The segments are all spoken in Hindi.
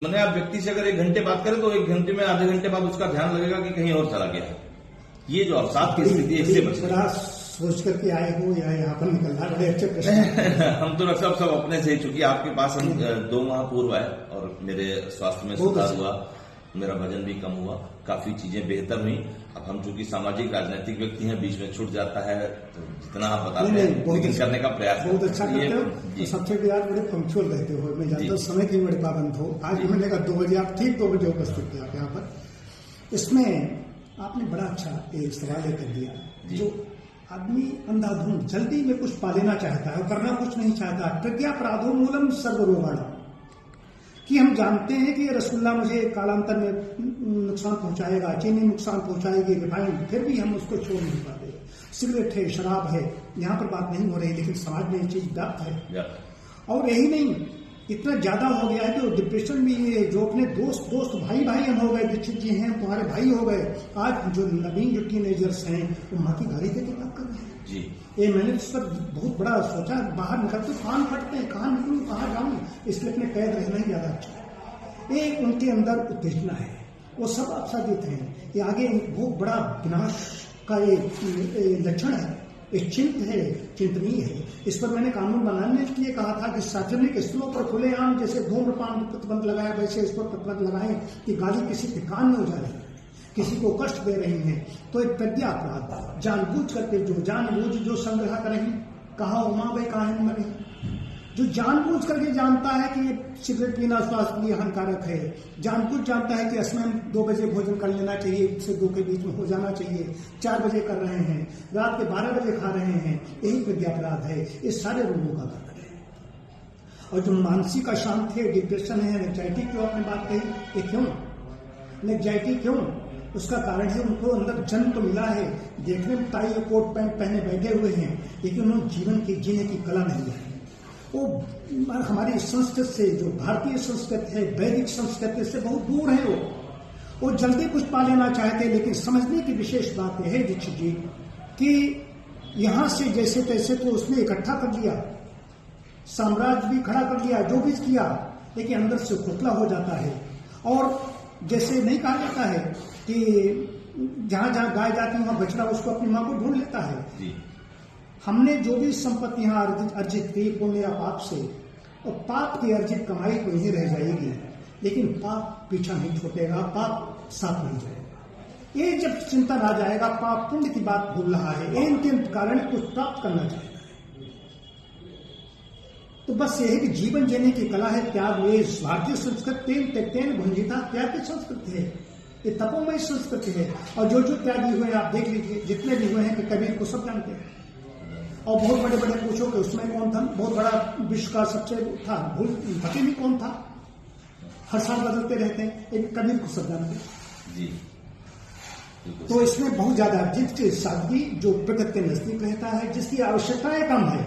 मैंने आप व्यक्ति से अगर 1 घंटे बात करें तो 1 घंटे में आधे घंटे बाद उसका ध्यान लगेगा कि कहीं और चला गया है। ये जो अवसाद की स्थिति है इससे बचना। सोच करके आए हो या यहाँ पर निकलना बड़े अच्छे प्रश्न। हम तो डॉक्टर साहब सब अपने से ही, चूंकि आपके पास हम 2 माह पूर्व आए और मेरे स्वास्थ्य में सुधार हुआ, मेरा वजन भी कम हुआ, काफी चीजें बेहतर हुई। अब हम चूंकि सामाजिक राजनीतिक व्यक्ति हैं, बीच में छूट जाता है तो जितना आप बताते हैं लेकिन करने का प्रयास बहुत अच्छा करते हो। सबसे यार बड़े पंक्चुअल रहते हो, मैं जानता हूँ समय की बड़े पाबंद हो। आज मैंने कहा 2 बजे, आप ठीक 2 बजे उपस्थित थे आप यहाँ पर। इसमें आपने बड़ा अच्छा सवाल कर दिया। जो आदमी अंधाधुंध जल्दी में कुछ पा लेना चाहता है और करना कुछ नहीं चाहता, प्रज्ञा अपराधो मूलम सर्वरोगाणम, कि हम जानते हैं कि रसगुल्ला मुझे कालांतर में नुकसान पहुंचाएगा, चीनी नुकसान पहुंचाएगी, रिफाइंड, फिर भी हम उसको छोड़ नहीं पाते। सिगरेट है, शराब है, यहाँ पर बात नहीं हो रही, लेकिन समाज में ये चीज व्याप्त है। और यही नहीं, इतना ज्यादा हो गया है कि वो डिप्रेशन भी है। जो अपने दोस्त भाई हम हो गए, दीक्षित जी हैं तुम्हारे भाई हो गए। आज जो नवीन जो टीनेजर्स हैं वो माँ की गाड़ी देकर बात कर रहे हैं जी। ये मैंने इस पर बहुत बड़ा सोचा, बाहर निकलते कान फटते हैं, कहाँ निकलूं कहाँ जाऊं, इसलिए अपने कैद रहना ही ज्यादा अच्छा है। एक उनके अंदर उत्तेजना है, वो सब आच्छादित हैं। ये आगे बहुत बड़ा विनाश का एक लक्षण है, एक चिंतनीय है। इस पर मैंने कानून बनाने के लिए कहा था कि सार्वजनिक स्थलों पर खुलेआम जैसे धूम्रपान प्रतिबंध लगाया, वैसे इस पर प्रतिबंध लगाएं कि गाली किसी के कान में हो जा रही है, किसी को कष्ट दे रही है, तो एक प्रज्ञा अपराध, जानबूझ करके जो संग्रह करेंगे, कहा उमा भाई कहा मरे, जो जानबूझ करके जानता है कि सिगरेट पीना स्वास्थ्य के लिए हानिकारक है, जानबूझ जानता है कि असमय 2 बजे भोजन कर लेना चाहिए, 1 से 2 के बीच में हो जाना चाहिए, 4 बजे कर रहे हैं, रात के 12 बजे खा रहे हैं, यही प्रज्ञा अपराध है। ये सारे रोगों का कारण है। और जो मानसिक अशांति है, डिप्रेशन है, एंग्जाइटी की आपने बात कही, ये क्यों एंग्जाइटी क्यों? उसका कारण है उनको अंदर जन्म तो मिला है, देखने में टाई और कोट पैंट पहने बैठे हुए हैं, लेकिन उन्होंने जीवन की जीने की कला नहीं है। वो हमारी संस्कृति से, जो भारतीय संस्कृति है, वैदिक संस्कृति से बहुत दूर है। वो जल्दी कुछ पा लेना चाहते हैं, लेकिन समझने की विशेष बात यह है दीक्षित जी कि यहां से जैसे तैसे तो उसने इकट्ठा कर लिया, साम्राज्य भी खड़ा कर लिया, जो भी किया, लेकिन अंदर से खोखला हो जाता है। और जैसे नहीं कहा जाता है कि जहां जहां गाय जाती है वहां बछड़ा उसको अपनी मां को ढूंढ लेता है। हमने जो भी संपत्ति यहाँ अर्जित की पुण्य या पाप से, और पाप की अर्जित कमाई तो यही रह जाएगी, लेकिन पाप पीछा नहीं छूटेगा, पाप साथ नहीं जाएगा। ये जब चिंतन आ जाएगा, पाप पुण्य की बात भूल रहा है, इनके कारण कुछ प्राप्त करना चाहेगा, तो बस ये है कि जीवन जीने की कला है त्याग। ये भारतीय संस्कृति तेन भंजिता त्याग की संस्कृति है, ये तपोमय संस्कृति है। और जो त्यागी हुए आप देख लीजिए, जितने भी हुए हैं कि कबीर को सब जानते हैं, और बहुत बड़े बड़े पूछो कि उसमें कौन था, बहुत बड़ा विश्व का सबसे था, भूल पति भी कौन था, हर साल बदलते रहते हैं, एक कबीर को सब जानते जी। तो इसमें बहुत ज्यादा जिसकी सादगी, जो प्रकृति के नजदीक रहता है, जिसकी आवश्यकताएं कम है,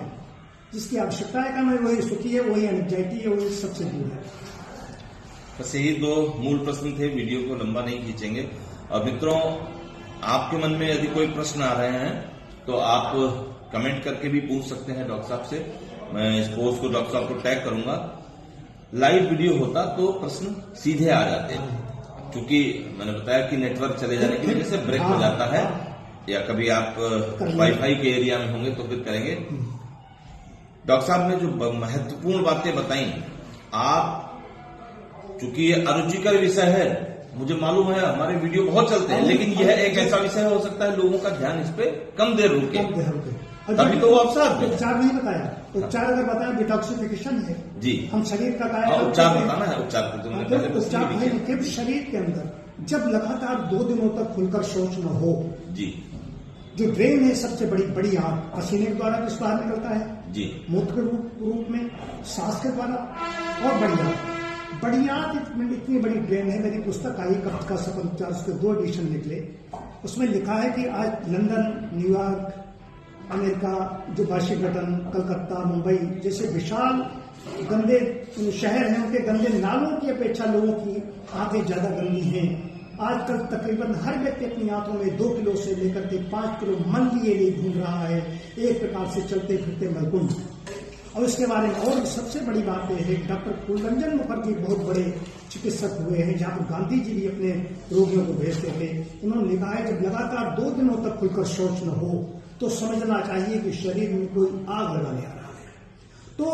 वही सुखी है, वही एंग्जाइटी है, वही सबसे दूर है। बस यही 2 मूल प्रश्न थे, वीडियो को लंबा नहीं खींचेंगे। और मित्रों, आपके मन में यदि कोई प्रश्न आ रहे हैं तो आप कमेंट करके भी पूछ सकते हैं डॉक्टर साहब से। मैं इस पोस्ट को डॉक्टर साहब को टैग करूंगा। लाइव वीडियो होता तो प्रश्न सीधे आ जाते हैं, क्योंकि मैंने बताया कि नेटवर्क चले जाने की वजह से ब्रेक हो जाता है, या कभी आप वाईफाई के एरिया में होंगे तो फिर करेंगे। डॉक्टर साहब ने जो महत्वपूर्ण बातें बताई, आप चूंकि ये अरुचिकर विषय है, मुझे मालूम है हमारे वीडियो बहुत चलते हैं, लेकिन यह एक ऐसा विषय हो सकता है लोगों का ध्यान इस पे कम देर रुके, तभी तो वो अवसाद में। उपचार नहीं बताया, उपचार अगर बताया डिटॉक्सिफिकेशन है जी, हम शरीर का उपचार बताना है। उपचार उपचार शरीर के अंदर जब लगातार 2 दिनों तक खुलकर शौच न हो जी, जो ड्रेन है सबसे बड़ी आग पसीने के द्वारा भी बाहर निकलता है जी, मूत्र के रूप में, सांस के द्वारा, और बड़ी आग इतनी बड़ी ड्रेन है। मेरी पुस्तक आई कब्ज का सफल उपचार, उसके 2 एडिशन निकले। उसमें लिखा है कि आज लंदन, न्यूयॉर्क, अमेरिका, जो वाशिंगटन, कलकत्ता, मुंबई जैसे विशाल गंदे शहर हैं, उनके गंदे नालों की अपेक्षा लोगों की आंखें ज्यादा गंदी हैं। आजकल तकरीबन हर व्यक्ति अपनी आंखों में 2 किलो से लेकर के 5 किलो मन लिए घूम रहा है, एक प्रकार से चलते फिरते मलकुंड। और इसके बारे में और सबसे बड़ी बात यह है, डॉक्टर कुलरंजन मुखर्जी बहुत बड़े चिकित्सक हुए हैं, जहां पर गांधी जी भी अपने रोगियों को भेजते थे। उन्होंने लिखा है जब लगातार 2 दिनों तक खुलकर शौच न हो तो समझना चाहिए कि शरीर में कोई आग लगाने आ रहा है। तो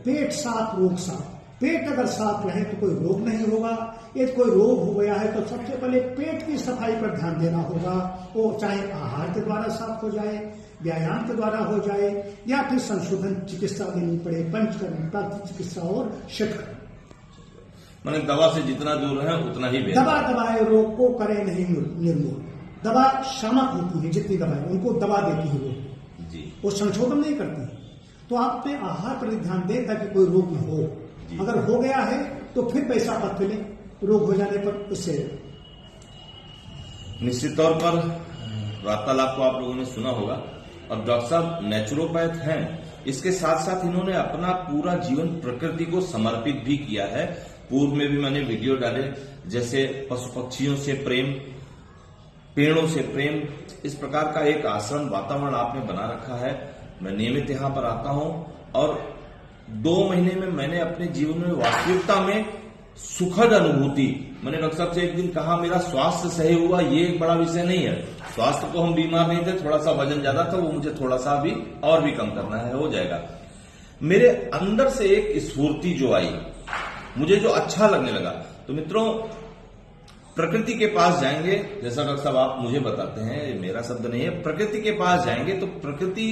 पेट साफ, रोग साफ। पेट अगर साफ रहे तो कोई रोग नहीं होगा। यदि कोई रोग हो गया है तो सबसे पहले पेट की सफाई पर ध्यान देना होगा। वो चाहे आहार के द्वारा साफ हो जाए, व्यायाम के द्वारा हो जाए, या फिर संशोधन चिकित्सा देनी पड़े, पंचकर्म, प्राथमिक चिकित्सा और षटकर्म। मैंने दवा से जितना दूर है उतना ही बेहतर। दवा दवाए रोग को करे नहीं निर्मूल। दवा शामक होती है, जितनी दवाएं उनको दवा देती है रोग जी, वो संशोधन नहीं करती है। तो आप अपने आहार पर ध्यान दें ताकि कोई रोग न हो। अगर हो गया है तो फिर पैसा मत मिले रोग हो जाने पर। उससे निश्चित तौर पर वार्तालाप को आप लोगों ने सुना होगा, और डॉक्टर साहब नेचुरोपैथ हैं, इसके साथ साथ इन्होंने अपना पूरा जीवन प्रकृति को समर्पित भी किया है। पूर्व में भी मैंने वीडियो डाले, जैसे पशु पक्षियों से प्रेम, पेड़ों से प्रेम, इस प्रकार का एक आश्रम वातावरण आपने बना रखा है। मैं नियमित यहाँ पर आता हूँ और 2 महीने में मैंने अपने जीवन में वास्तविकता में सुखद अनुभूति। मैंने डॉक्टर साहब से एक दिन कहा मेरा स्वास्थ्य सही हुआ, ये एक बड़ा विषय नहीं है। स्वास्थ्य को हम बीमार नहीं थे, थोड़ा सा वजन ज्यादा था, वो मुझे थोड़ा सा भी और भी कम करना है, हो जाएगा। मेरे अंदर से एक स्फूर्ति जो आई, मुझे जो अच्छा लगने लगा। तो मित्रों, प्रकृति के पास जाएंगे, जैसा डॉक्टर साहब आप मुझे बताते हैं, ये मेरा शब्द नहीं है, प्रकृति के पास जाएंगे तो प्रकृति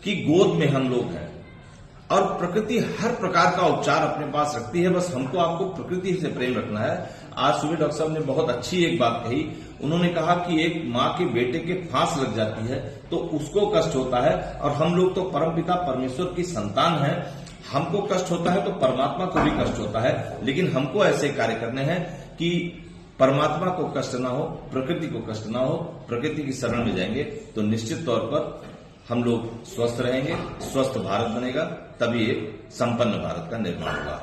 की गोद में हम लोग हैं और प्रकृति हर प्रकार का उपचार अपने पास रखती है। बस हमको आपको प्रकृति से प्रेम रखना है। आज सुबह डॉक्टर साहब ने बहुत अच्छी एक बात कही। उन्होंने कहा कि एक माँ के बेटे के फांस लग जाती है तो उसको कष्ट होता है, और हम लोग तो परमपिता परमेश्वर की संतान हैं, हमको कष्ट होता है तो परमात्मा को भी कष्ट होता है। लेकिन हमको ऐसे कार्य करने हैं कि परमात्मा को कष्ट ना हो, प्रकृति को कष्ट ना हो। प्रकृति की शरण में जाएंगे तो निश्चित तौर पर हम लोग स्वस्थ रहेंगे, स्वस्थ भारत बनेगा, तभी एक संपन्न भारत का निर्माण होगा।